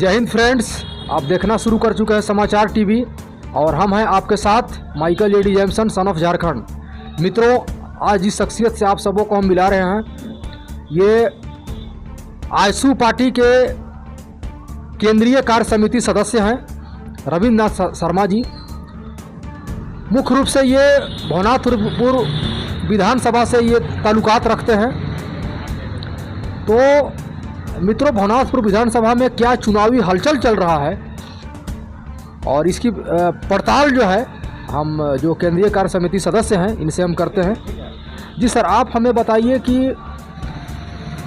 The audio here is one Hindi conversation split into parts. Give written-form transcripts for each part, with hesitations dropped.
जय हिंद फ्रेंड्स, आप देखना शुरू कर चुके हैं समाचार टीवी और हम हैं आपके साथ Michael Eddie Jameson son of Jharkhand. मित्रों, आज जिस शख्सियत से आप सबों को हम मिला रहे हैं, ये आयसू पार्टी के केंद्रीय कार्य समिति सदस्य हैं रविंद्रनाथ शर्मा जी। मुख्य रूप से ये भवनाथपुर विधानसभा से ये ताल्लुकात रखते हैं। तो मित्रों, भवनाथपुर विधानसभा में क्या चुनावी हलचल चल रहा है और इसकी पड़ताल जो है हम जो केंद्रीय कार्य समिति सदस्य हैं इनसे हम करते हैं। जी सर, आप हमें बताइए कि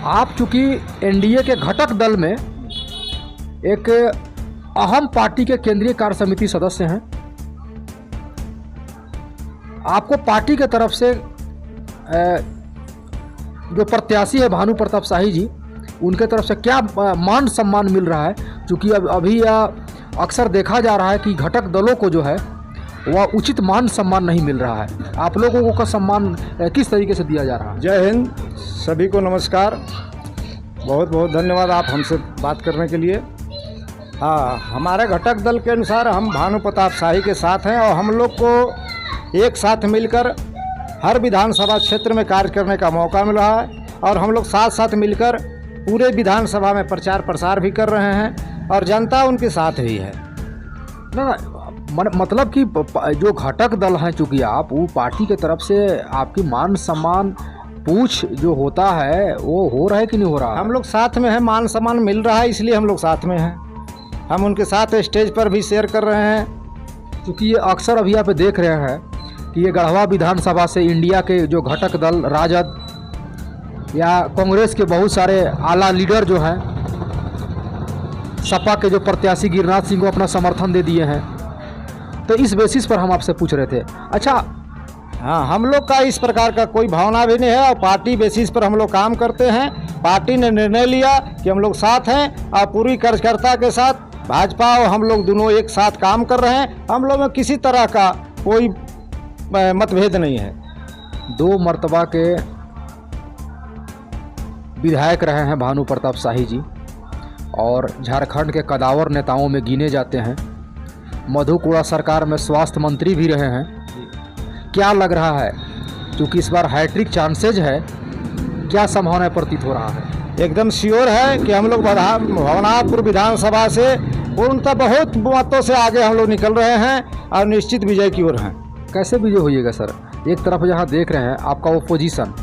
आप चूँकि एनडीए के घटक दल में एक अहम पार्टी के केंद्रीय कार्य समिति सदस्य हैं, आपको पार्टी के तरफ से जो प्रत्याशी है भानु प्रताप शाही जी, उनके तरफ से क्या मान सम्मान मिल रहा है? क्योंकि अभी यह अक्सर देखा जा रहा है कि घटक दलों को जो है वह उचित मान सम्मान नहीं मिल रहा है। आप लोगों को सम्मान किस तरीके से दिया जा रहा है? जय हिंद, सभी को नमस्कार। बहुत बहुत धन्यवाद आप हमसे बात करने के लिए। हाँ, हमारे घटक दल के अनुसार हम भानु प्रताप शाही के साथ हैं और हम लोग को एक साथ मिलकर हर विधानसभा क्षेत्र में कार्य करने का मौका मिल रहा है और हम लोग साथ साथ मिलकर पूरे विधानसभा में प्रचार प्रसार भी कर रहे हैं और जनता उनके साथ ही है। ना मतलब कि जो घटक दल हैं, चूँकि आप वो पार्टी के तरफ से आपकी मान सम्मान पूछ जो होता है वो हो रहा है कि नहीं हो रहा? हम लोग साथ में हैं, मान सम्मान मिल रहा है, इसलिए हम लोग साथ में हैं। हम उनके साथ स्टेज पर भी शेयर कर रहे हैं। क्योंकि ये अक्सर अभी आप देख रहे हैं कि ये गढ़वा विधानसभा से इंडिया के जो घटक दल राजद या कांग्रेस के बहुत सारे आला लीडर जो हैं, सपा के जो प्रत्याशी गिरिराज सिंह को अपना समर्थन दे दिए हैं। तो इस बेसिस पर हम आपसे पूछ रहे थे। अच्छा, हाँ, हम लोग का इस प्रकार का कोई भावना भी नहीं है और पार्टी बेसिस पर हम लोग काम करते हैं। पार्टी ने निर्णय लिया कि हम लोग साथ हैं और पूरी कार्यकर्ता के साथ भाजपा और हम लोग दोनों एक साथ काम कर रहे हैं। हम लोग में किसी तरह का कोई मतभेद नहीं है। 2 मर्तबा के विधायक रहे हैं भानु प्रताप शाही जी और झारखंड के कदावर नेताओं में गिने जाते हैं। मधुकुड़ा सरकार में स्वास्थ्य मंत्री भी रहे हैं। क्या लग रहा है, क्योंकि इस बार हैट्रिक चांसेज है, क्या संभावना प्रतीत हो रहा है? एकदम श्योर है कि हम लोग भवनाथपुर विधानसभा से पूर्णतः बहुत मतों से आगे हम लोग निकल रहे हैं और निश्चित विजय की ओर हैं। कैसे विजय होइएगा सर? एक तरफ जहाँ देख रहे हैं आपका ओपोजिशन,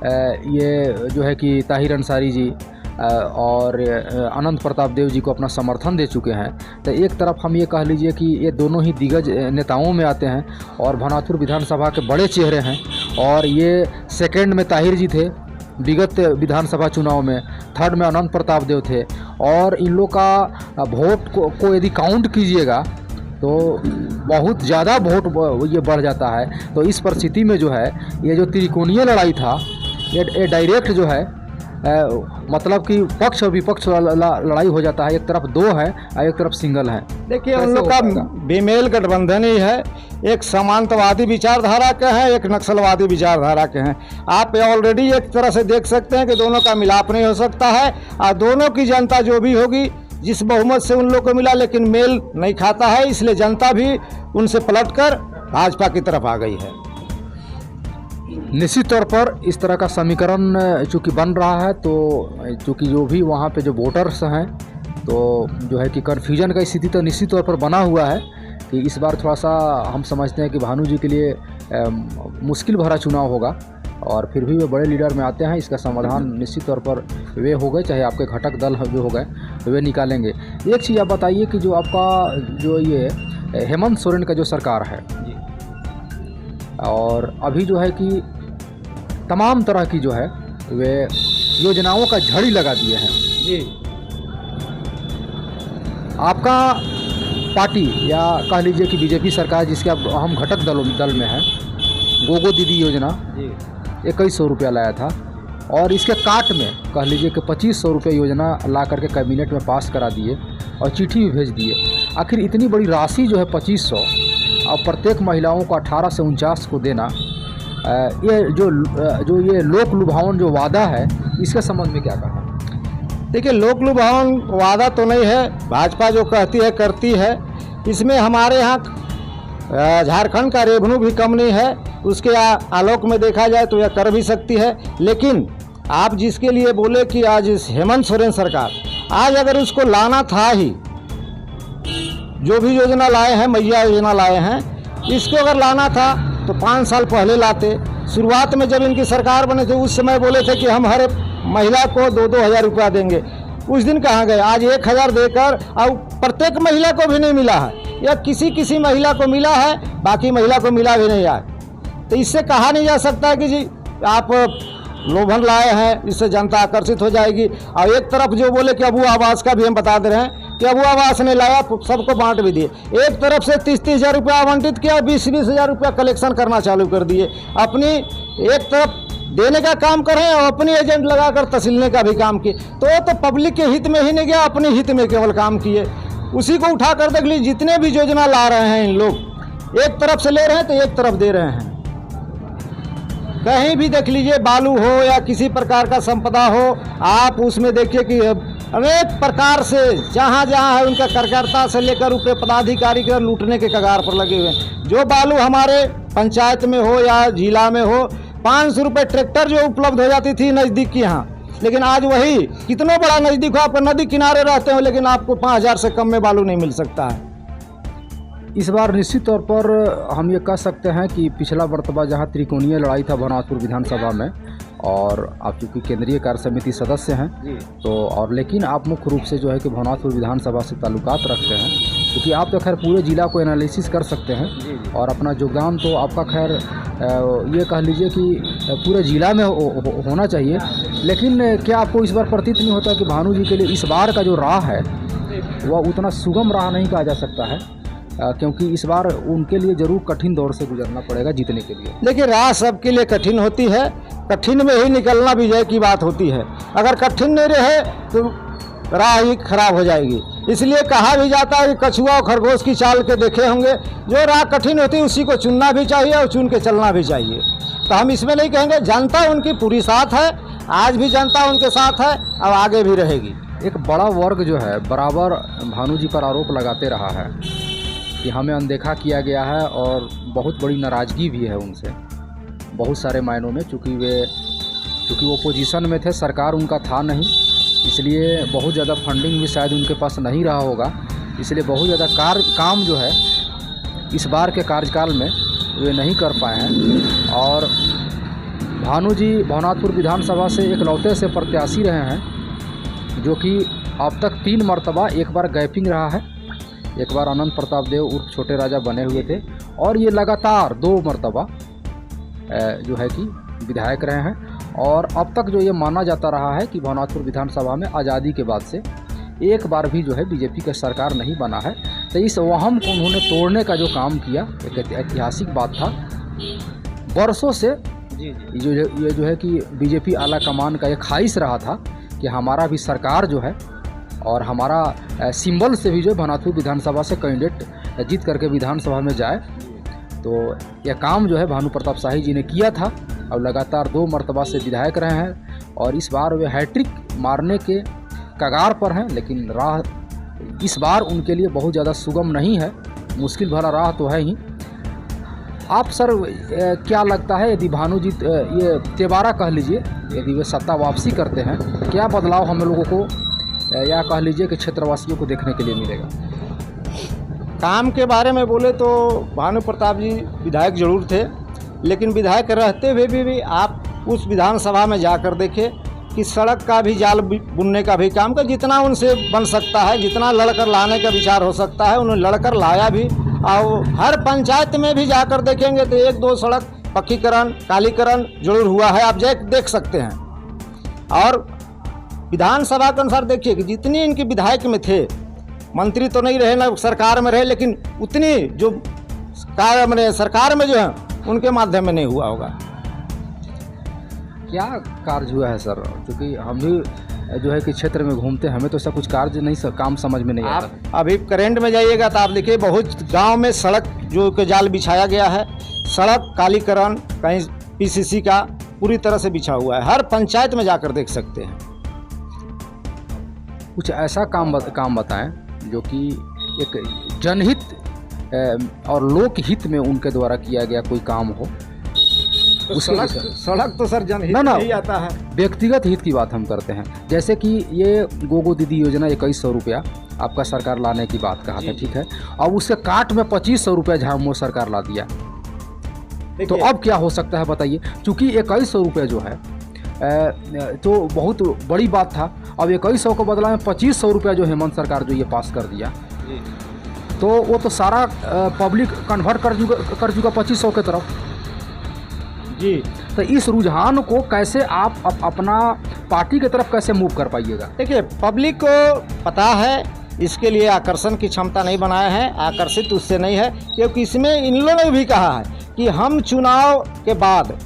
ये जो है कि ताहिर अंसारी जी और अनंत प्रताप देव जी को अपना समर्थन दे चुके हैं। तो एक तरफ हम ये कह लीजिए कि ये दोनों ही दिग्गज नेताओं में आते हैं और भवनाथपुर विधानसभा के बड़े चेहरे हैं। और ये सेकंड में ताहिर जी थे विगत विधानसभा चुनाव में, थर्ड में अनंत प्रताप देव थे। और इन लोग का वोट को यदि काउंट कीजिएगा तो बहुत ज़्यादा वोट ये बढ़ जाता है। तो इस परिस्थिति में जो है ये जो त्रिकोणीय लड़ाई था, ये डायरेक्ट जो है मतलब कि पक्ष और विपक्ष लड़ाई हो जाता है। एक तरफ 2 है और एक तरफ सिंगल है। देखिए, उन लोग का बेमेल गठबंधन ही है। एक समांतवादी विचारधारा के हैं, एक नक्सलवादी विचारधारा के हैं। आप ऑलरेडी एक तरह से देख सकते हैं कि दोनों का मिलाप नहीं हो सकता है और दोनों की जनता जो भी होगी, जिस बहुमत से उन लोग को मिला लेकिन मेल नहीं खाता है, इसलिए जनता भी उनसे पलटकर भाजपा की तरफ आ गई है। निश्चित तौर पर इस तरह का समीकरण चूँकि बन रहा है, तो चूँकि जो भी वहाँ पे जो वोटर्स हैं, तो जो है कि कन्फ्यूजन का स्थिति तो निश्चित तौर पर बना हुआ है कि इस बार थोड़ा सा हम समझते हैं कि भानु जी के लिए मुश्किल भरा चुनाव होगा। और फिर भी वे बड़े लीडर में आते हैं, इसका समाधान निश्चित तौर पर वे हो गए, चाहे आपके घटक दल जो हो गए वे निकालेंगे। एक चीज़ आप बताइए कि जो आपका जो ये हेमंत सोरेन का जो सरकार है और अभी जो है कि तमाम तरह की जो है वे योजनाओं का झड़ी लगा दिए हैं जी। आपका पार्टी या कह लीजिए कि बीजेपी सरकार जिसके अब हम घटक दल में है, गोगो दीदी योजना 2100 रुपया लाया था और इसके काट में कह लीजिए कि 2500 रुपये योजना ला करके कैबिनेट में पास करा दिए और चिट्ठी भी भेज दिए। आखिर इतनी बड़ी राशि जो है 2500 और प्रत्येक महिलाओं को 18 से 49 को देना, ये जो ये लोक लुभावन जो वादा है, इसके संबंध में क्या कहना? देखिए, लोक लुभावन वादा तो नहीं है, भाजपा जो कहती है करती है। इसमें हमारे यहाँ झारखंड का रेवेन्यू भी कम नहीं है, उसके आलोक में देखा जाए तो यह कर भी सकती है। लेकिन आप जिसके लिए बोले कि आज हेमंत सोरेन सरकार, आज अगर उसको लाना था ही, जो भी योजना लाए हैं, मैया योजना लाए हैं, इसको अगर लाना था तो 5 साल पहले लाते। शुरुआत में जब इनकी सरकार बने थे उस समय बोले थे कि हम हर महिला को 2-2 हज़ार रुपया देंगे। उस दिन कहाँ गए? आज 1,000 देकर अब प्रत्येक महिला को भी नहीं मिला है, या किसी महिला को मिला है, बाकी महिला को मिला भी नहीं है। तो इससे कहा नहीं जा सकता कि जी आप लोभन लाए हैं, इससे जनता आकर्षित हो जाएगी। और एक तरफ जो बोले कि अबू आवास का भी हम बता दे रहे हैं कि अबू आवास ने लाया, सबको बांट भी दिए। एक तरफ से 30-30 हज़ार रुपया आवंटित किया, 20-20 हज़ार रुपया कलेक्शन करना चालू कर दिए। अपनी एक तरफ देने का काम करें और अपनी एजेंट लगाकर तहसीलने का भी काम किए। तो पब्लिक के हित में ही नहीं गया, अपने हित में केवल काम किए। उसी को उठा कर देख लीजिए, जितने भी योजना ला रहे हैं इन लोग, एक तरफ से ले रहे हैं तो एक तरफ दे रहे हैं। कहीं भी देख लीजिए, बालू हो या किसी प्रकार का संपदा हो, आप उसमें देखिए कि अनेक प्रकार से जहाँ जहाँ है उनका कार्यकर्ता से लेकर ऊपर पदाधिकारी के लूटने के कगार पर लगे हुए हैं। जो बालू हमारे पंचायत में हो या जिला में हो, 500 रुपये ट्रैक्टर जो उपलब्ध हो जाती थी नज़दीक की यहाँ, लेकिन आज वही कितना बड़ा नज़दीक हो, आप नदी किनारे रहते हो, लेकिन आपको 5,000 से कम में बालू नहीं मिल सकता है। इस बार निश्चित तौर पर हम ये कह सकते हैं कि पिछला मरतबा जहाँ त्रिकोणीय लड़ाई था भवनाथपुर विधानसभा में, और आप चूँकि केंद्रीय कार्य समिति सदस्य हैं तो, और लेकिन आप मुख्य रूप से जो है कि भवनाथपुर विधानसभा से ताल्लुकात रखते हैं, क्योंकि आप तो खैर पूरे ज़िला को एनालिसिस कर सकते हैं और अपना योगदान तो आपका खैर ये कह लीजिए कि पूरे ज़िला में होना चाहिए। लेकिन क्या आपको इस बार प्रतीत नहीं होता कि भानु जी के लिए इस बार का जो राह है वह उतना सुगम राह नहीं कहा जा सकता है, क्योंकि इस बार उनके लिए जरूर कठिन दौर से गुजरना पड़ेगा जीतने के लिए? देखिए, राह सबके लिए कठिन होती है, कठिन में ही निकलना विजय की बात होती है। अगर कठिन नहीं रहे तो राह ही खराब हो जाएगी। इसलिए कहा भी जाता है कि कछुआ और खरगोश की चाल के देखे होंगे, जो राह कठिन होती है उसी को चुनना भी चाहिए और चुन के चलना भी चाहिए। तो हम इसमें नहीं कहेंगे, जनता उनकी पूरी साथ है, आज भी जनता उनके साथ है और आगे भी रहेगी। एक बड़ा वर्ग जो है बराबर भानु जी पर आरोप लगाते रहा है कि हमें अनदेखा किया गया है, और बहुत बड़ी नाराज़गी भी है उनसे बहुत सारे मायनों में, चूँकि वो पोजीशन में थे, सरकार उनका था नहीं, इसलिए बहुत ज़्यादा फंडिंग भी शायद उनके पास नहीं रहा होगा, इसलिए बहुत ज़्यादा काम जो है इस बार के कार्यकाल में वे नहीं कर पाए हैं। और भानु जी भवनाथपुर विधानसभा से एकलौते से प्रत्याशी रहे हैं जो कि अब तक 3 मरतबा, एक बार गैपिंग रहा है, एक बार अनंत प्रताप देव उर्फ छोटे राजा बने हुए थे, और ये लगातार 2 मरतबा जो है कि विधायक रहे हैं। और अब तक जो ये माना जाता रहा है कि भवनाथपुर विधानसभा में आज़ादी के बाद से एक बार भी जो है बीजेपी का सरकार नहीं बना है। तो इस वहम को उन्होंने तोड़ने का जो काम किया, एक ऐतिहासिक बात था। वर्षों से ये जो है कि बीजेपी आला कमान का एक ख्वाहिश रहा था कि हमारा भी सरकार जो है, और हमारा सिंबल से भी जो भवनाथपुर विधानसभा से कैंडिडेट जीत करके विधानसभा में जाए। तो यह काम जो है भानु प्रताप शाही जी ने किया था, और लगातार 2 मरतबा से विधायक रहे हैं, और इस बार वे हैट्रिक मारने के कगार पर हैं। लेकिन राह इस बार उनके लिए बहुत ज़्यादा सुगम नहीं है, मुश्किल भरा राह तो है ही। आप सर क्या लगता है, यदि भानु जी ये तिबारा कह लीजिए, यदि वे सत्ता वापसी करते हैं, क्या बदलाव हम लोगों को या कह लीजिए कि क्षेत्रवासियों को देखने के लिए मिलेगा? काम के बारे में बोले तो भानु प्रताप जी विधायक जरूर थे, लेकिन विधायक रहते हुए भी आप उस विधानसभा में जाकर देखें कि सड़क का भी जाल बुनने का भी काम कर, जितना उनसे बन सकता है, जितना लड़कर लाने का विचार हो सकता है, उन्होंने लड़कर लाया भी। और हर पंचायत में भी जाकर देखेंगे तो 1-2 सड़क पक्कीकरण, कालीकरण जरूर हुआ है, आप देख सकते हैं। और विधानसभा के अनुसार देखिए कि जितनी इनके विधायक में थे, मंत्री तो नहीं रहे ना सरकार में रहे, लेकिन उतनी जो कार्य में सरकार में जो है उनके माध्यम में नहीं हुआ होगा। क्या कार्य हुआ है सर? क्योंकि हम भी जो है कि क्षेत्र में घूमते हैं, हमें तो ऐसा कुछ कार्य नहीं, काम समझ में नहीं आता। आप अभी करेंट में जाइएगा तो आप देखिए बहुत गांव में सड़क जो के जाल बिछाया गया है, सड़क कालीकरण कहीं PCC का पूरी तरह से बिछा हुआ है, हर पंचायत में जाकर देख सकते हैं। कुछ ऐसा काम बताएं जो कि एक जनहित और लोकहित में उनके द्वारा किया गया कोई काम हो। तो उसके सड़क तो सर जनहित में ही आता है। व्यक्तिगत हित की बात हम करते हैं, जैसे कि ये गोगो दीदी योजना 2100 रुपया आपका सरकार लाने की बात कहा था, ठीक है, अब उसके काट में 2500 रुपया झामुमो सरकार ला दिया। तो अब क्या हो सकता है बताइए, चूँकि 2100 रुपया जो है तो बहुत बड़ी बात था। अब 2100 को बदला में 2500 रुपया जो हेमंत सरकार जो ये पास कर दिया, तो वो तो सारा पब्लिक कन्वर्ट कर चुका 2500 की तरफ जी। तो इस रुझान को कैसे आप अपना पार्टी की तरफ कैसे मूव कर पाइएगा? देखिए, पब्लिक को पता है, इसके लिए आकर्षण की क्षमता नहीं बनाए हैं, आकर्षित उससे नहीं है, क्योंकि इसमें इन लोगों ने भी कहा है कि हम चुनाव के बाद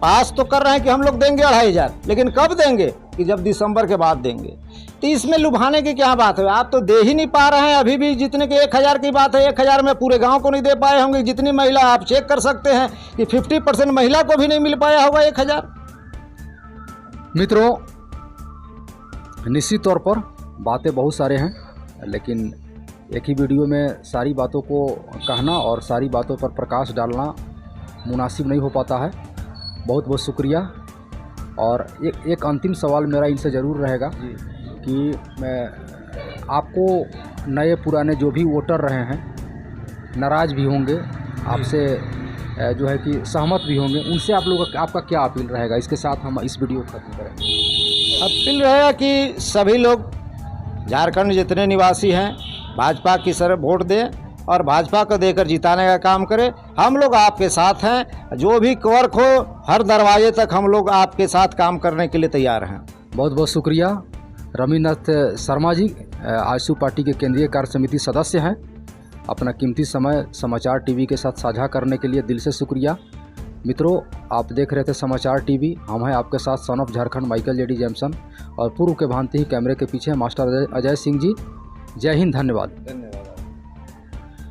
पास तो कर रहे हैं कि हम लोग देंगे 2500, लेकिन कब देंगे कि जब दिसंबर के बाद देंगे। तो इसमें लुभाने की क्या बात है? आप तो दे ही नहीं पा रहे हैं अभी भी। जितने के 1000 की बात है, 1000 में पूरे गांव को नहीं दे पाए होंगे। जितनी महिला आप चेक कर सकते हैं कि 50% महिला को भी नहीं मिल पाया होगा 1000। मित्रों, निश्चित तौर पर बातें बहुत सारे हैं, लेकिन एक ही वीडियो में सारी बातों को कहना और सारी बातों पर प्रकाश डालना मुनासिब नहीं हो पाता है। बहुत बहुत शुक्रिया। और एक अंतिम सवाल मेरा इनसे ज़रूर रहेगा कि मैं आपको नए पुराने जो भी वोटर रहे हैं, नाराज़ भी होंगे आपसे, जो है कि सहमत भी होंगे, उनसे आप लोगों का आपका क्या अपील रहेगा? इसके साथ हम इस वीडियो को खत्म करेंगे। अपील रहेगा कि सभी लोग झारखंड जितने निवासी हैं भाजपा की तरफ वोट दें और भाजपा को देकर जिताने का काम करें। हम लोग आपके साथ हैं, जो भी वर्क हो हर दरवाजे तक हम लोग आपके साथ काम करने के लिए तैयार हैं। बहुत बहुत शुक्रिया। रमीनाथ शर्मा जी आजसू पार्टी के केंद्रीय कार्य समिति सदस्य हैं। अपना कीमती समय समाचार टीवी के साथ साझा करने के लिए दिल से शुक्रिया। मित्रों, आप देख रहे थे समाचार टीवी। हम हैं आपके साथ son of Jharkhand Michael JD Jameson, और पूर्व के भांति ही कैमरे के पीछे मास्टर अजय सिंह जी। जय हिंद, धन्यवाद।